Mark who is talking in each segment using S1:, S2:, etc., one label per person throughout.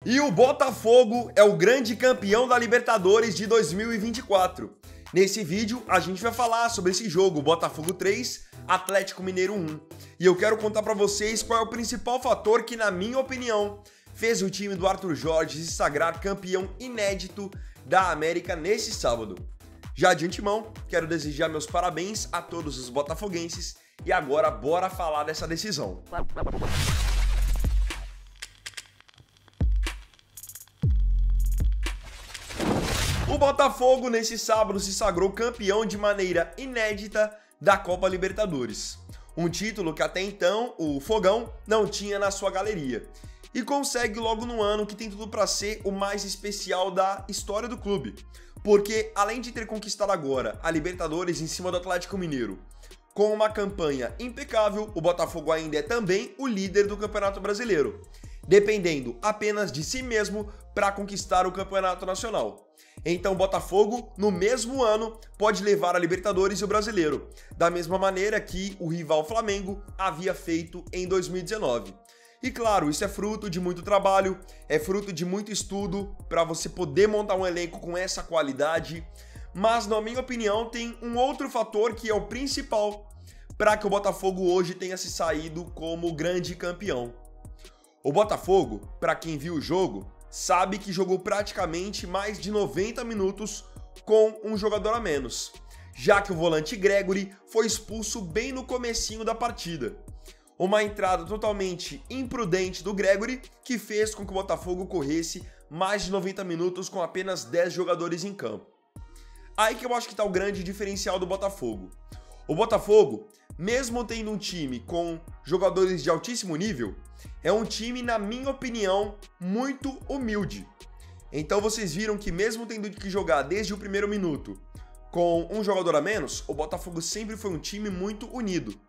S1: E o Botafogo é o grande campeão da Libertadores de 2024. Nesse vídeo, a gente vai falar sobre esse jogo, Botafogo 3, Atlético Mineiro 1. E eu quero contar pra vocês qual é o principal fator que, na minha opinião, fez o time do Arthur Jorge se sagrar campeão inédito da América nesse sábado. Já de antemão, quero desejar meus parabéns a todos os botafoguenses e agora bora falar dessa decisão. O Botafogo nesse sábado se sagrou campeão de maneira inédita da Copa Libertadores. Um título que até então o Fogão não tinha na sua galeria. E consegue logo no ano que tem tudo para ser o mais especial da história do clube. Porque além de ter conquistado agora a Libertadores em cima do Atlético Mineiro, com uma campanha impecável, o Botafogo ainda é também o líder do Campeonato Brasileiro, dependendo apenas de si mesmo para conquistar o Campeonato Nacional. Então o Botafogo, no mesmo ano, pode levar a Libertadores e o Brasileiro, da mesma maneira que o rival Flamengo havia feito em 2019. E claro, isso é fruto de muito trabalho, é fruto de muito estudo para você poder montar um elenco com essa qualidade, mas na minha opinião tem um outro fator que é o principal para que o Botafogo hoje tenha se saído como grande campeão. O Botafogo, para quem viu o jogo, sabe que jogou praticamente mais de 90 minutos com um jogador a menos, já que o volante Gregori foi expulso bem no comecinho da partida. Uma entrada totalmente imprudente do Gregori que fez com que o Botafogo corresse mais de 90 minutos com apenas 10 jogadores em campo. Aí que eu acho que está o grande diferencial do Botafogo. O Botafogo, mesmo tendo um time com jogadores de altíssimo nível, é um time, na minha opinião, muito humilde. Então vocês viram que mesmo tendo que jogar desde o primeiro minuto com um jogador a menos, o Botafogo sempre foi um time muito unido.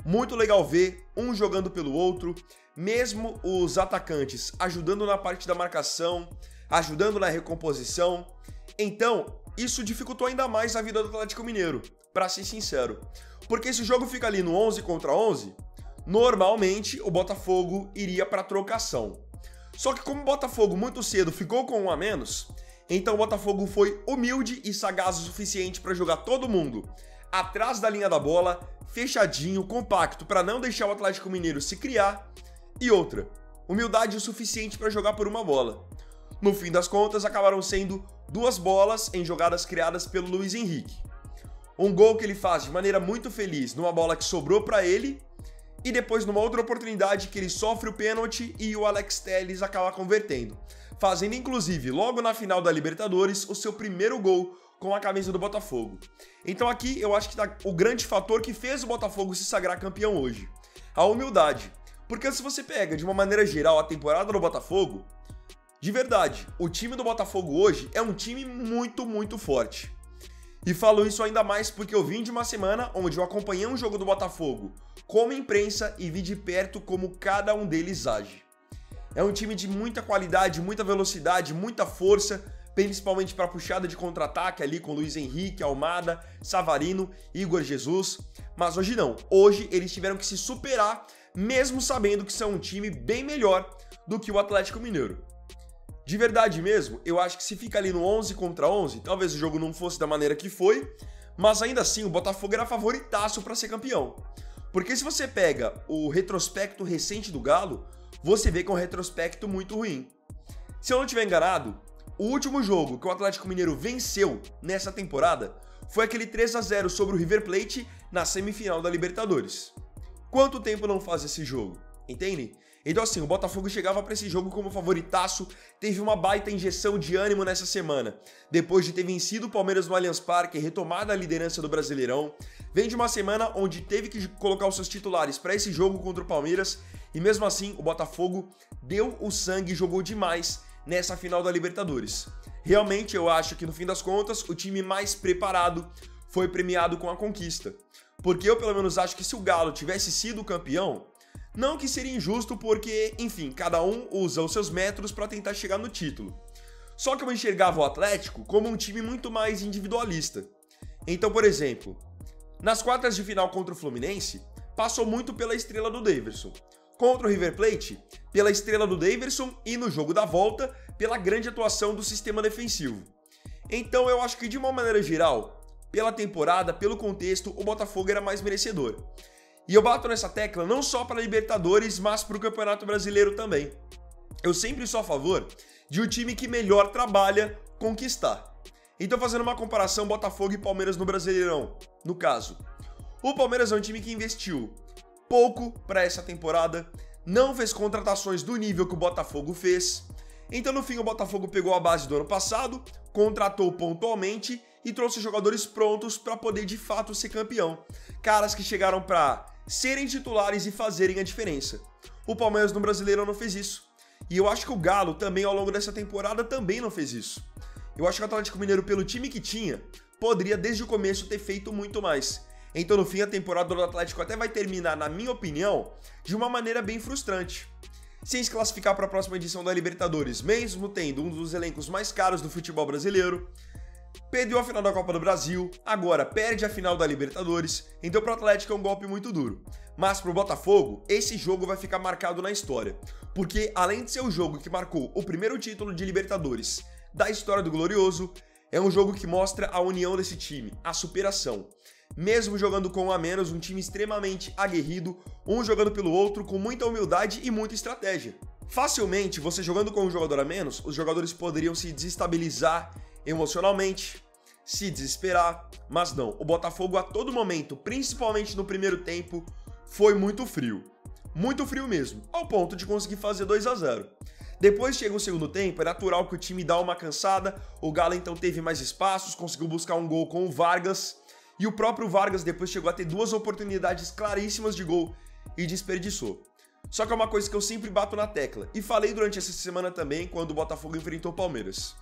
S1: Muito legal ver um jogando pelo outro, mesmo os atacantes ajudando na parte da marcação, ajudando na recomposição. Então, isso dificultou ainda mais a vida do Atlético Mineiro, para ser sincero. Porque se o jogo fica ali no 11 contra 11, normalmente o Botafogo iria para trocação. Só que como o Botafogo muito cedo ficou com um a menos, então o Botafogo foi humilde e sagaz o suficiente para jogar todo mundo atrás da linha da bola, fechadinho, compacto, para não deixar o Atlético Mineiro se criar. E outra, humildade o suficiente para jogar por uma bola. No fim das contas, acabaram sendo 2 bolas em jogadas criadas pelo Luiz Henrique. Um gol que ele faz de maneira muito feliz numa bola que sobrou para ele, e depois numa outra oportunidade que ele sofre o pênalti e o Alex Telles acaba convertendo, fazendo inclusive logo na final da Libertadores o seu primeiro gol com a camisa do Botafogo. Então aqui eu acho que tá o grande fator que fez o Botafogo se sagrar campeão hoje, a humildade. Porque se você pega de uma maneira geral a temporada do Botafogo, de verdade, o time do Botafogo hoje é um time muito forte. E falo isso ainda mais porque eu vim de uma semana onde eu acompanhei um jogo do Botafogo como imprensa e vi de perto como cada um deles age. É um time de muita qualidade, muita velocidade, muita força, principalmente para a puxada de contra-ataque ali com Luiz Henrique, Almada, Savarino, Igor Jesus. Mas hoje não, hoje eles tiveram que se superar, mesmo sabendo que são um time bem melhor do que o Atlético Mineiro. De verdade mesmo, eu acho que se fica ali no 11 contra 11, talvez o jogo não fosse da maneira que foi, mas ainda assim o Botafogo era favoritaço para ser campeão. Porque se você pega o retrospecto recente do Galo, você vê que é um retrospecto muito ruim. Se eu não estiver enganado, o último jogo que o Atlético Mineiro venceu nessa temporada foi aquele 3-0 sobre o River Plate na semifinal da Libertadores. Quanto tempo não faz esse jogo? Entende? Então assim, o Botafogo chegava para esse jogo como favoritaço, teve uma baita injeção de ânimo nessa semana, depois de ter vencido o Palmeiras no Allianz Parque e retomado a liderança do Brasileirão. Vem de uma semana onde teve que colocar os seus titulares para esse jogo contra o Palmeiras, e mesmo assim o Botafogo deu o sangue e jogou demais nessa final da Libertadores. Realmente eu acho que no fim das contas o time mais preparado foi premiado com a conquista. Porque eu pelo menos acho que se o Galo tivesse sido campeão, não que seria injusto porque, enfim, cada um usa os seus metros para tentar chegar no título. Só que eu enxergava o Atlético como um time muito mais individualista. Então, por exemplo, nas quartas de final contra o Fluminense, passou muito pela estrela do Daverson. Contra o River Plate, pela estrela do Daverson e no jogo da volta, pela grande atuação do sistema defensivo. Então eu acho que de uma maneira geral, pela temporada, pelo contexto, o Botafogo era mais merecedor. E eu bato nessa tecla não só para a Libertadores, mas para o Campeonato Brasileiro também. Eu sempre sou a favor de um time que melhor trabalha conquistar. Então, fazendo uma comparação Botafogo e Palmeiras no Brasileirão, no caso, o Palmeiras é um time que investiu pouco para essa temporada, não fez contratações do nível que o Botafogo fez. Então, no fim, o Botafogo pegou a base do ano passado, contratou pontualmente e trouxe jogadores prontos para poder de fato ser campeão. Caras que chegaram para serem titulares e fazerem a diferença. O Palmeiras no Brasileirão não fez isso. E eu acho que o Galo também ao longo dessa temporada também não fez isso. Eu acho que o Atlético Mineiro, pelo time que tinha, poderia desde o começo ter feito muito mais. Então no fim a temporada do Atlético até vai terminar, na minha opinião, de uma maneira bem frustrante. Sem se classificar para a próxima edição da Libertadores, mesmo tendo um dos elencos mais caros do futebol brasileiro, perdeu a final da Copa do Brasil, agora perde a final da Libertadores, então para o Atlético é um golpe muito duro. Mas para o Botafogo, esse jogo vai ficar marcado na história, porque além de ser o jogo que marcou o primeiro título de Libertadores da história do Glorioso, é um jogo que mostra a união desse time, a superação. Mesmo jogando com um a menos, um time extremamente aguerrido, um jogando pelo outro com muita humildade e muita estratégia. Facilmente, você jogando com um jogador a menos, os jogadores poderiam se desestabilizar emocionalmente, se desesperar, mas não. O Botafogo a todo momento, principalmente no primeiro tempo, foi muito frio mesmo, ao ponto de conseguir fazer 2-0. Depois chega o segundo tempo, é natural que o time dá uma cansada, o Galo então teve mais espaços, conseguiu buscar um gol com o Vargas, e o próprio Vargas depois chegou a ter duas oportunidades claríssimas de gol e desperdiçou. Só que é uma coisa que eu sempre bato na tecla, e falei durante essa semana também quando o Botafogo enfrentou o Palmeiras.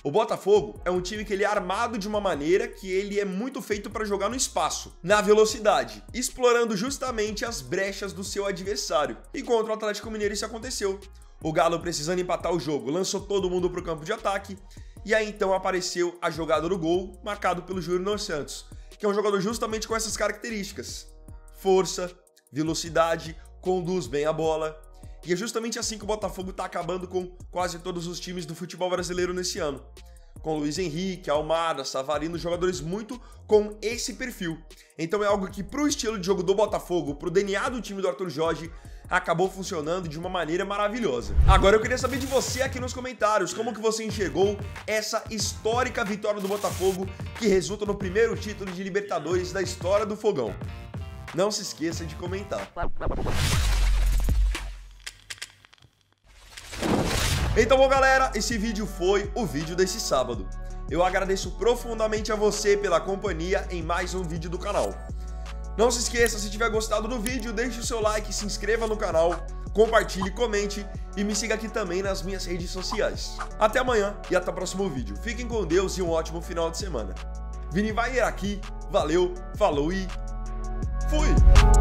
S1: O Botafogo é um time que ele é armado de uma maneira que ele é muito feito para jogar no espaço, na velocidade, explorando justamente as brechas do seu adversário. E contra o Atlético Mineiro isso aconteceu. O Galo, precisando empatar o jogo, lançou todo mundo para o campo de ataque, e aí então apareceu a jogada do gol, marcado pelo Júnior Santos, que é um jogador justamente com essas características. Força, velocidade, conduz bem a bola. E é justamente assim que o Botafogo está acabando com quase todos os times do futebol brasileiro nesse ano. Com Luiz Henrique, Almada, Savarino, jogadores muito com esse perfil. Então é algo que pro estilo de jogo do Botafogo, pro DNA do time do Arthur Jorge, acabou funcionando de uma maneira maravilhosa. Agora eu queria saber de você aqui nos comentários, como que você enxergou essa histórica vitória do Botafogo, que resulta no primeiro título de Libertadores da história do Fogão. Não se esqueça de comentar. Então, bom, galera, esse vídeo foi o vídeo desse sábado. Eu agradeço profundamente a você pela companhia em mais um vídeo do canal. Não se esqueça, se tiver gostado do vídeo, deixe o seu like, se inscreva no canal, compartilhe, comente e me siga aqui também nas minhas redes sociais. Até amanhã e até o próximo vídeo. Fiquem com Deus e um ótimo final de semana. Vini Weier aqui, valeu, falou e fui!